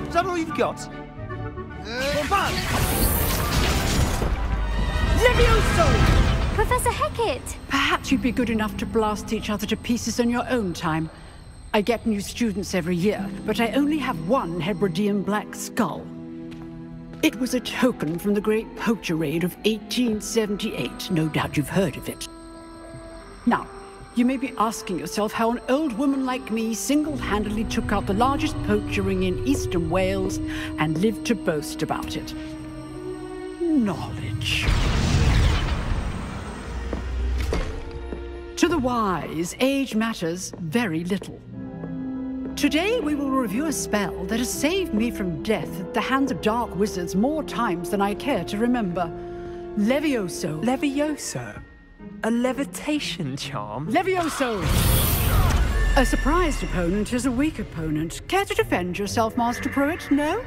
Is that all you've got? Levioso! Professor Hecat! Perhaps you'd be good enough to blast each other to pieces on your own time. I get new students every year, but I only have one Hebridean black skull. It was a token from the Great Poacher Raid of 1878. No doubt you've heard of it. Now, you may be asking yourself how an old woman like me single-handedly took out the largest poacher ring in eastern Wales and lived to boast about it. Knowledge. To the wise, age matters very little. Today we will review a spell that has saved me from death at the hands of dark wizards more times than I care to remember. Levioso. Levioso? A levitation charm? Levioso! A surprised opponent is a weak opponent. Care to defend yourself, Master Pruitt? No?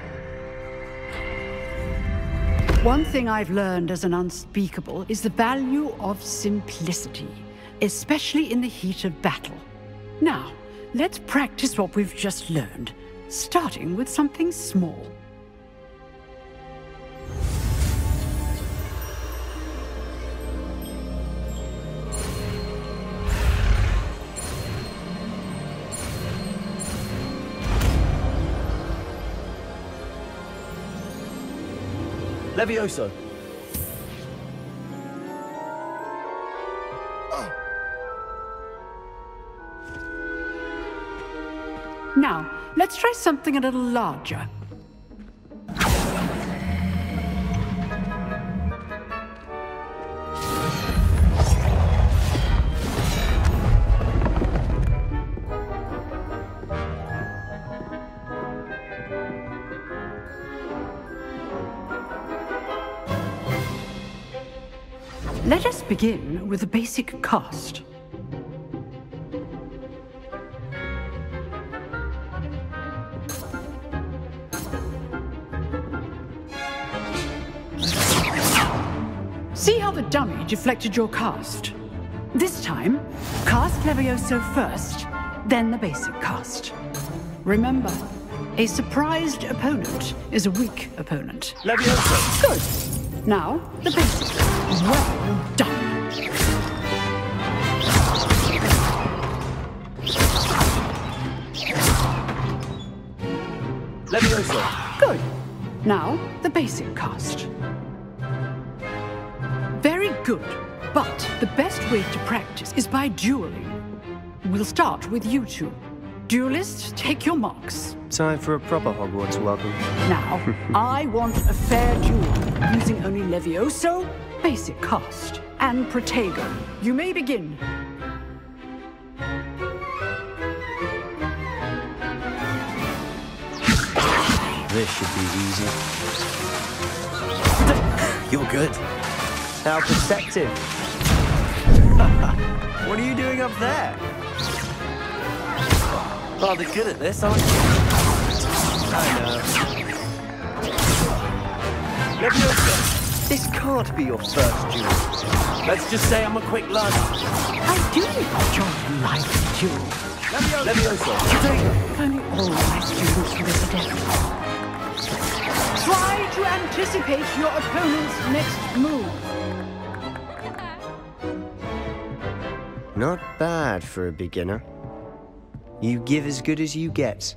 One thing I've learned as an unspeakable is the value of simplicity, especially in the heat of battle. Now, let's practice what we've just learned, starting with something small. Levioso. Now, let's try something a little larger. Let us begin with a basic cast. See how the dummy deflected your cast? This time, cast Levioso first, then the basic cast. Remember, a surprised opponent is a weak opponent. Levioso! Good. Now, the basic. Well done. Levioso! Good. Now, the basic cast. Very good, but the best way to practice is by dueling. We'll start with you two. Duelists, take your marks. Time for a proper Hogwarts welcome. Now, I want a fair duel, using only Levioso, basic cast, and Protego. You may begin. This should be easy. You're good. How perceptive. What are you doing up there? Rather good at this, aren't you? I know. Levioso, this can't be your first duel. Let's just say I'm a quick learner. I do enjoy life duel. Levioso. If only all my students were this adept. Try to anticipate your opponent's next move. Not bad for a beginner. You give as good as you get.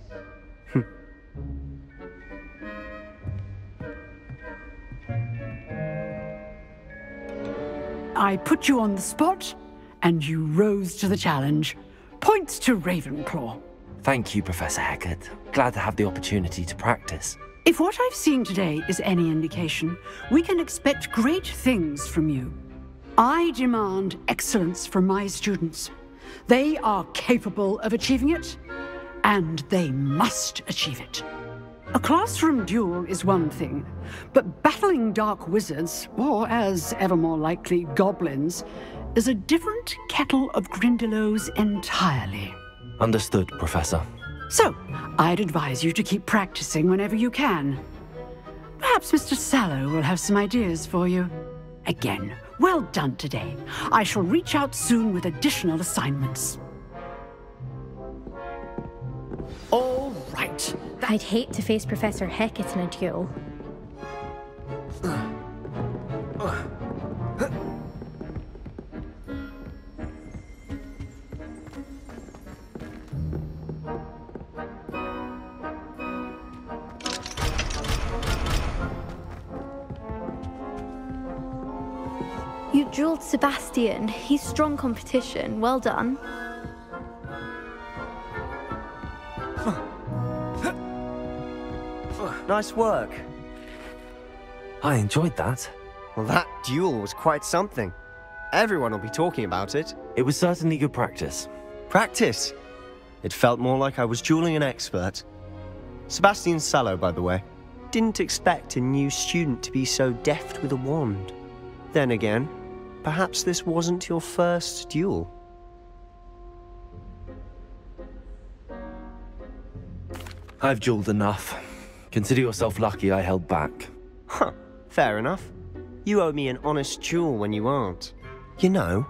I put you on the spot, and you rose to the challenge. Points to Ravenclaw. Thank you, Professor Hecat. Glad to have the opportunity to practice. If what I've seen today is any indication, we can expect great things from you. I demand excellence from my students. They are capable of achieving it, and they must achieve it. A classroom duel is one thing, but battling dark wizards, or as ever more likely, goblins, is a different kettle of Grindylows entirely. Understood, Professor. So, I'd advise you to keep practicing whenever you can. Perhaps Mr. Sallow will have some ideas for you. Again, Well done today. I shall reach out soon with additional assignments. All right. I'd hate to face Professor Hecat in a duel. You dueled Sebastian. He's strong competition. Well done. Nice work. I enjoyed that. Well, that duel was quite something. Everyone will be talking about it. It was certainly good practice. Practice. It felt more like I was dueling an expert. Sebastian Sallow, by the way. Didn't expect a new student to be so deft with a wand. Then again, perhaps this wasn't your first duel. I've dueled enough. Consider yourself lucky I held back. Huh, fair enough. You owe me an honest duel when you aren't. You know,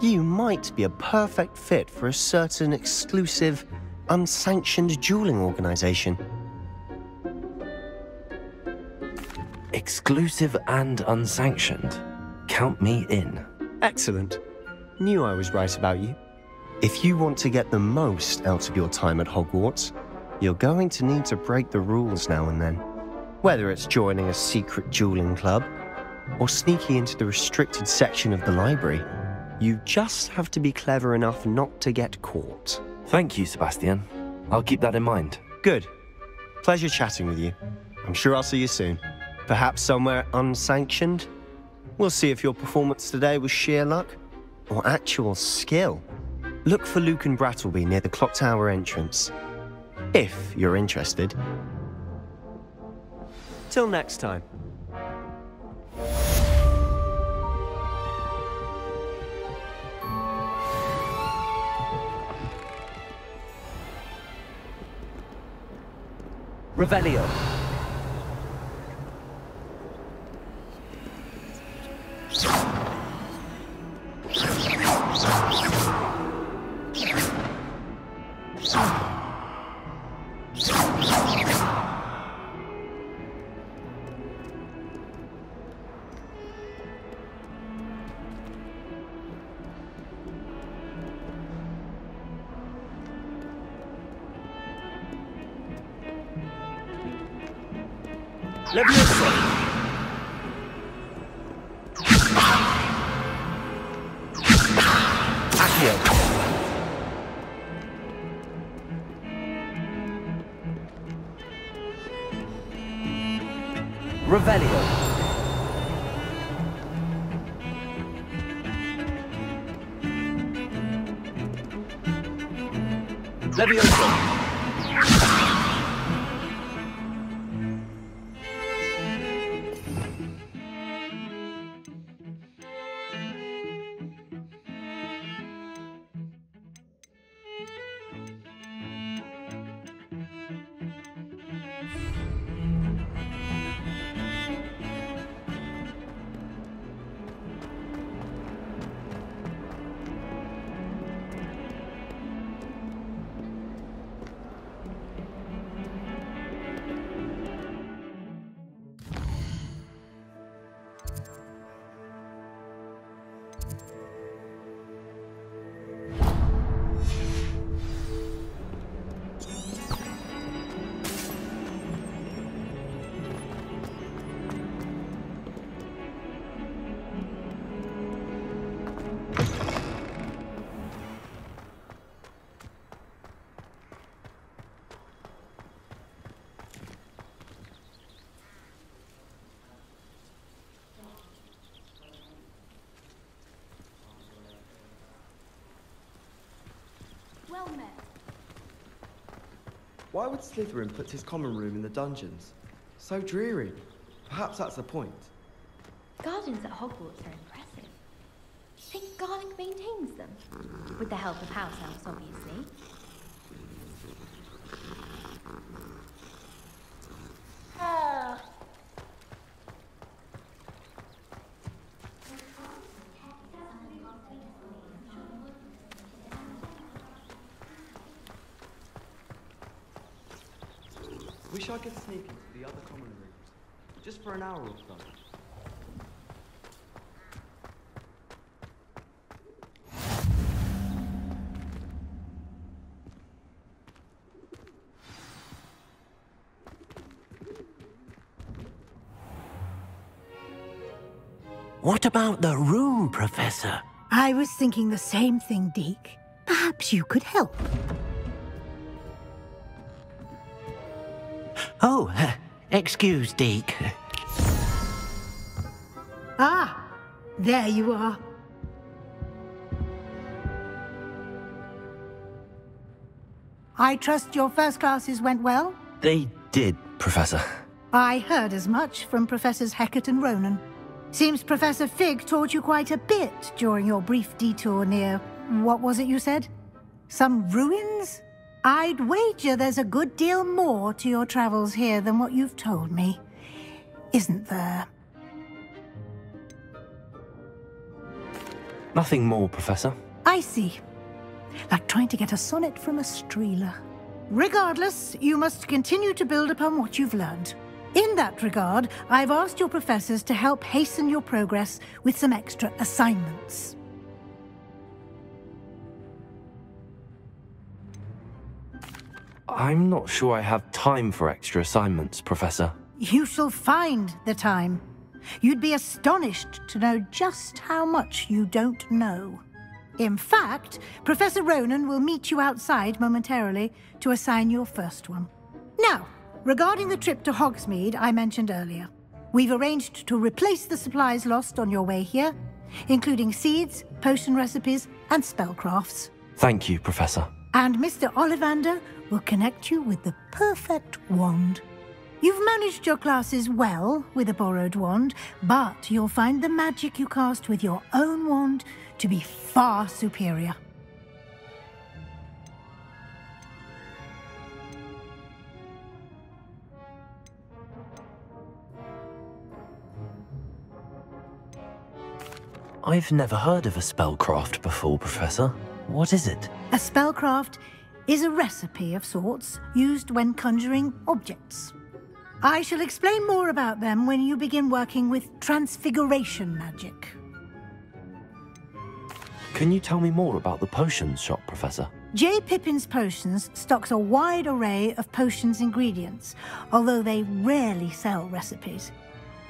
you might be a perfect fit for a certain exclusive, unsanctioned dueling organization. Exclusive and unsanctioned. Count me in. Excellent. Knew I was right about you. If you want to get the most out of your time at Hogwarts, you're going to need to break the rules now and then. Whether it's joining a secret dueling club, or sneaking into the restricted section of the library, you just have to be clever enough not to get caught. Thank you, Sebastian. I'll keep that in mind. Good. Pleasure chatting with you. I'm sure I'll see you soon. Perhaps somewhere unsanctioned? We'll see if your performance today was sheer luck or actual skill. Look for Luke and Brattleby near the clock tower entrance. If you're interested. Till next time. Revelio. Leviosa. Accio. Revelio. Leviosa. Well met. Why would Slytherin put his common room in the dungeons? So dreary. Perhaps that's the point. Gardens at Hogwarts are impressive. Think Garlic maintains them? With the help of house elves, obviously. Wish I could sneak into the other common rooms. Just for an hour or so. What about the room, Professor? I was thinking the same thing, Deke. Perhaps you could help. Oh, excuse, Deke. Ah, there you are. I trust your first classes went well? They did, Professor. I heard as much from Professors Hecat and Ronan. Seems Professor Fig taught you quite a bit during your brief detour near... what was it you said? Some ruins? I'd wager there's a good deal more to your travels here than what you've told me. Isn't there? Nothing more, Professor. I see. Like trying to get a sonnet from a streeler. Regardless, you must continue to build upon what you've learned. In that regard, I've asked your professors to help hasten your progress with some extra assignments. I'm not sure I have time for extra assignments, Professor. You shall find the time. You'd be astonished to know just how much you don't know. In fact, Professor Ronan will meet you outside momentarily to assign your first one. Now, regarding the trip to Hogsmeade I mentioned earlier, we've arranged to replace the supplies lost on your way here, including seeds, potion recipes, and spellcrafts. Thank you, Professor. And Mr. Ollivander will connect you with the perfect wand. You've managed your classes well with a borrowed wand, but you'll find the magic you cast with your own wand to be far superior. I've never heard of a spellcraft before, Professor. What is it? A spellcraft is a recipe of sorts used when conjuring objects. I shall explain more about them when you begin working with transfiguration magic. Can you tell me more about the potions shop, Professor? J. Pippin's Potions stocks a wide array of potions ingredients, although they rarely sell recipes.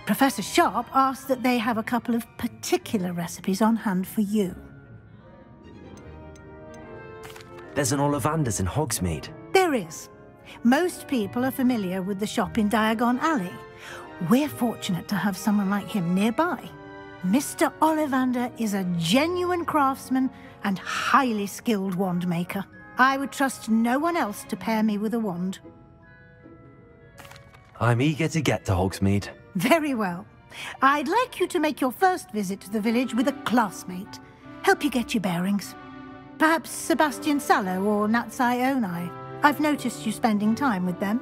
Professor Sharp asks that they have a couple of particular recipes on hand for you. There's an Ollivander's in Hogsmeade. There is. Most people are familiar with the shop in Diagon Alley. We're fortunate to have someone like him nearby. Mr. Ollivander is a genuine craftsman and highly skilled wand maker. I would trust no one else to pair me with a wand. I'm eager to get to Hogsmeade. Very well. I'd like you to make your first visit to the village with a classmate. Help you get your bearings. Perhaps Sebastian Sallow or Natsai Onai. I've noticed you spending time with them.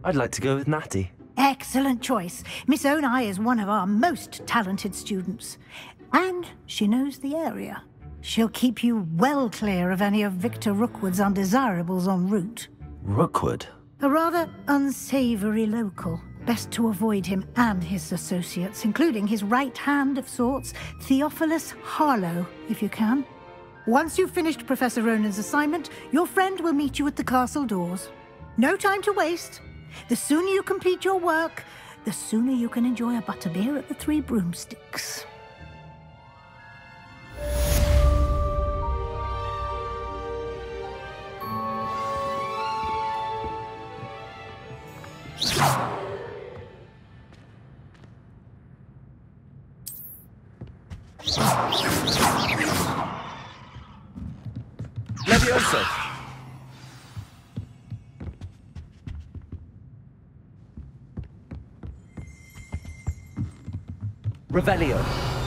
I'd like to go with Natty. Excellent choice. Miss Onai is one of our most talented students. And she knows the area. She'll keep you well clear of any of Victor Rookwood's undesirables en route. Rookwood? A rather unsavory local. Best to avoid him and his associates, including his right hand of sorts, Theophilus Harlow, if you can. Once you've finished Professor Ronan's assignment, your friend will meet you at the castle doors. No time to waste. The sooner you complete your work, the sooner you can enjoy a butterbeer at the Three Broomsticks. Levioso! Revelio.